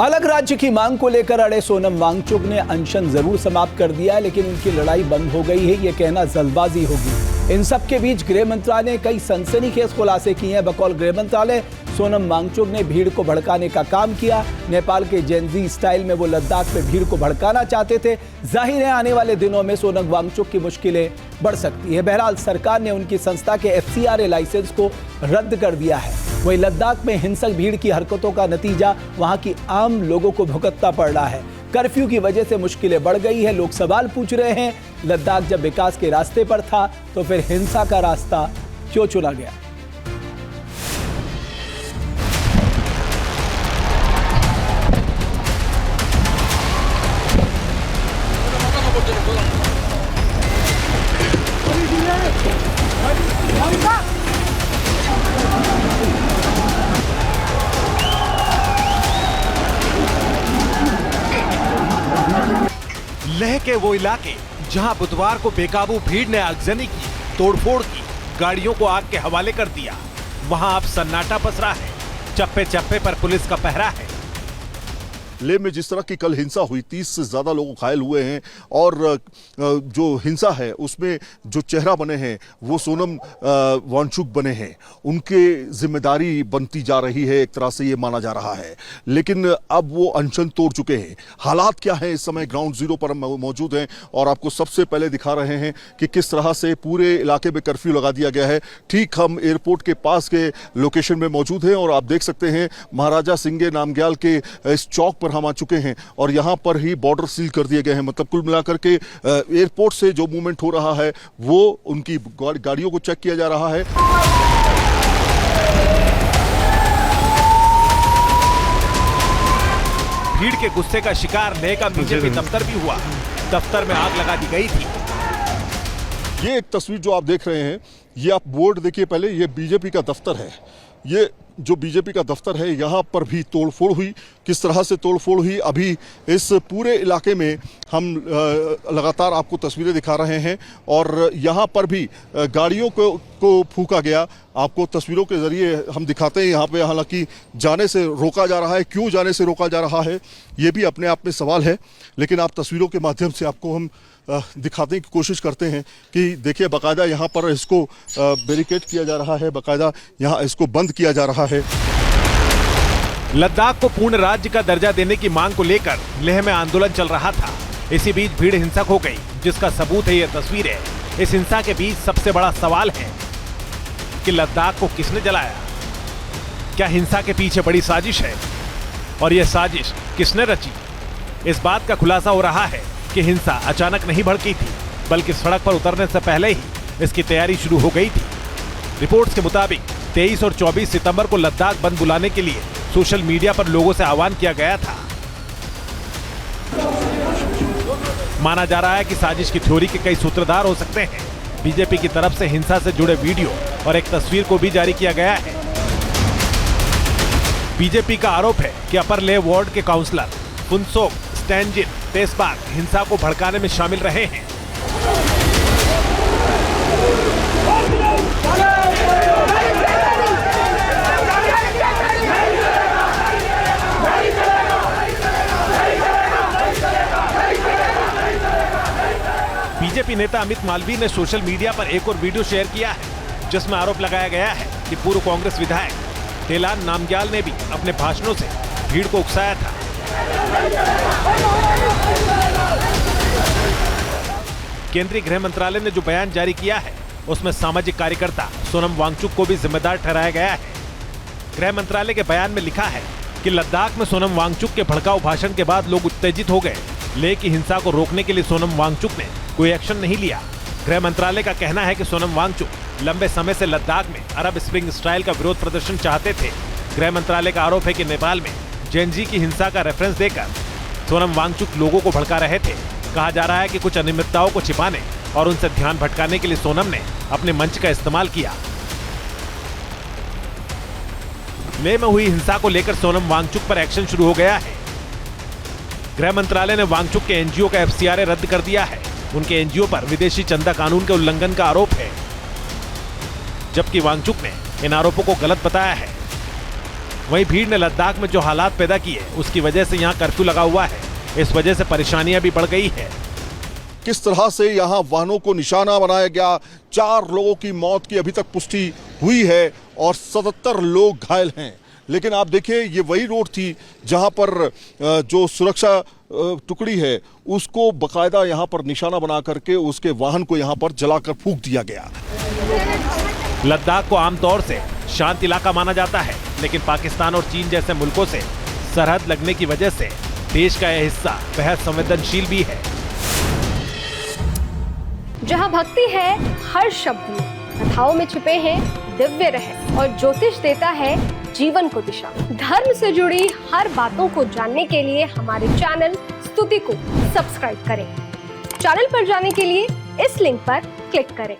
अलग राज्य की मांग को लेकर अड़े सोनम वांगचुक ने अनशन जरूर समाप्त कर दिया है, लेकिन उनकी लड़ाई बंद हो गई है, ये कहना जल्दबाजी होगी। इन सब के बीच गृह मंत्रालय ने कई सनसनीखेज खुलासे किए हैं। बकौल गृह मंत्रालय, सोनम वांगचुक ने भीड़ को भड़काने का काम किया। नेपाल के जेनजी स्टाइल में वो लद्दाख में भीड़ को भड़काना चाहते थे। जाहिर है आने वाले दिनों में सोनम वांगचुक की मुश्किलें बढ़ सकती है। बहरहाल सरकार ने उनकी संस्था के FCRA लाइसेंस को रद्द कर दिया है। वहीं लद्दाख में हिंसक भीड़ की हरकतों का नतीजा वहां की आम लोगों को भुगतना पड़ रहा है। कर्फ्यू की वजह से मुश्किलें बढ़ गई है। लोग सवाल पूछ रहे हैं, लद्दाख जब विकास के रास्ते पर था तो फिर हिंसा का रास्ता क्यों चुना गया? लेह के वो इलाके जहां बुधवार को बेकाबू भीड़ ने आगजनी की, तोड़फोड़ की, गाड़ियों को आग के हवाले कर दिया, वहां अब सन्नाटा पसरा है। चप्पे चप्पे पर पुलिस का पहरा है। लेह में जिस तरह की कल हिंसा हुई, 30 से ज्यादा लोग घायल हुए हैं और जो हिंसा है उसमें जो चेहरा बने हैं वो सोनम वांगचुक बने हैं। उनके जिम्मेदारी बनती जा रही है, एक तरह से ये माना जा रहा है। लेकिन अब वो अनशन तोड़ चुके हैं। हालात क्या है इस समय ग्राउंड जीरो पर हम मौजूद हैं और आपको सबसे पहले दिखा रहे हैं कि किस तरह से पूरे इलाके में कर्फ्यू लगा दिया गया है। ठीक हम एयरपोर्ट के पास के लोकेशन में मौजूद हैं और आप देख सकते हैं महाराजा सिंगे नामग्याल के इस चौक पर हम आ चुके हैं और यहां पर ही बॉर्डर सील कर दिए गए हैं। मतलब कुल मिलाकर के एयरपोर्ट से जो मूवमेंट हो रहा है वो उनकी गाड़ियों को चेक किया जा रहा है। भीड़ के गुस्से का शिकार लेह का बीजेपी दफ्तर भी हुआ। दफ्तर में आग लगा दी गई थी। ये एक तस्वीर जो आप देख रहे हैं, ये आप बोर्ड देखिए पहले, ये बीजेपी का दफ्तर है। ये जो बीजेपी का दफ्तर है यहाँ पर भी तोड़फोड़ हुई। किस तरह से तोड़फोड़ हुई अभी इस पूरे इलाके में हम लगातार आपको तस्वीरें दिखा रहे हैं और यहाँ पर भी गाड़ियों को फूंका गया। आपको तस्वीरों के जरिए हम दिखाते हैं। यहाँ पे हालांकि जाने से रोका जा रहा है। क्यों जाने से रोका जा रहा है ये भी अपने आप में सवाल है, लेकिन आप तस्वीरों के माध्यम से आपको हम दिखाने की कोशिश करते हैं कि देखिए बाकायदा यहाँ पर इसको बैरिकेड किया जा रहा है, बाकायदा यहाँ इसको बंद किया जा रहा है। लद्दाख को पूर्ण राज्य का दर्जा देने की मांग को लेकर लेह में आंदोलन चल रहा था। इसी बीच भीड़ हिंसक हो गई, जिसका सबूत है ये तस्वीरें। इस हिंसा के बीच सबसे बड़ा सवाल है कि लद्दाख को किसने जलाया? क्या हिंसा के पीछे बड़ी साजिश है? और यह साजिश किसने रची? इस बात का खुलासा हो रहा है कि हिंसा अचानक नहीं भड़की थी, बल्कि सड़क पर उतरने से पहले ही इसकी तैयारी शुरू हो गई थी। रिपोर्ट्स के मुताबिक 23 और 24 सितंबर को लद्दाख बंद बुलाने के लिए सोशल मीडिया पर लोगों से आह्वान किया गया था। माना जा रहा है कि साजिश की थ्योरी के कई सूत्रधार हो सकते हैं। बीजेपी की तरफ से हिंसा से जुड़े वीडियो और एक तस्वीर को भी जारी किया गया है। बीजेपी का आरोप है कि अपर लेह वार्ड के काउंसलर फुनसोक स्टैंजिन तेजबाग हिंसा को भड़काने में शामिल रहे हैं। बीजेपी नेता अमित मालवीय ने सोशल मीडिया पर एक और वीडियो शेयर किया है, जिसमें आरोप लगाया गया है कि पूर्व कांग्रेस विधायक तेलान नामग्याल ने भी अपने भाषणों से भीड़ को उकसाया था। केंद्रीय गृह मंत्रालय ने जो बयान जारी किया है उसमें सामाजिक कार्यकर्ता सोनम वांगचुक को भी जिम्मेदार ठहराया गया है। गृह मंत्रालय के बयान में लिखा है कि लद्दाख में सोनम वांगचुक के भड़काऊ भाषण के बाद लोग उत्तेजित हो गए। लेह की हिंसा को रोकने के लिए सोनम वांगचुक ने कोई एक्शन नहीं लिया। गृह मंत्रालय का कहना है कि सोनम वांगचुक लंबे समय से लद्दाख में अरब स्प्रिंग स्टाइल का विरोध प्रदर्शन चाहते थे। गृह मंत्रालय का आरोप है कि नेपाल में जेनजी की हिंसा का रेफरेंस देकर सोनम वांगचुक लोगों को भड़का रहे थे। कहा जा रहा है कि कुछ अनियमितताओं को छिपाने और उनसे ध्यान भटकाने के लिए सोनम ने अपने मंच का इस्तेमाल किया। लेह में हुई हिंसा को लेकर सोनम वांगचुक पर एक्शन शुरू हो गया है। गृह मंत्रालय ने वांगचुक के एनजीओ का FCRA रद्द कर दिया है। उनके एनजीओ पर विदेशी चंदा कानून के उल्लंघन का आरोप है, जबकि वांगचुक ने इन आरोपों को गलत बताया है। वहीं भीड़ ने लद्दाख में जो हालात पैदा किए उसकी वजह से यहाँ कर्फ्यू लगा हुआ है। इस वजह से परेशानियां भी बढ़ गई है। किस तरह से यहाँ वाहनों को निशाना बनाया गया, 4 लोगों की मौत की अभी तक पुष्टि हुई है और 77 लोग घायल हैं। लेकिन आप देखिए, ये वही रोड थी जहां पर जो सुरक्षा टुकड़ी है उसको बकायदा यहां पर निशाना बना करके उसके वाहन को यहां पर जलाकर फूंक दिया गया। लद्दाख को आमतौर से शांत इलाका माना जाता है, लेकिन पाकिस्तान और चीन जैसे मुल्कों से सरहद लगने की वजह से देश का यह हिस्सा बेहद संवेदनशील भी है। जहां भक्ति है हर शब्द में, कथाओं में छुपे हैं दिव्य रहस्य और ज्योतिष देता है जीवन को दिशा। धर्म से जुड़ी हर बातों को जानने के लिए हमारे चैनल स्तुति को सब्सक्राइब करें। चैनल पर जाने के लिए इस लिंक पर क्लिक करें।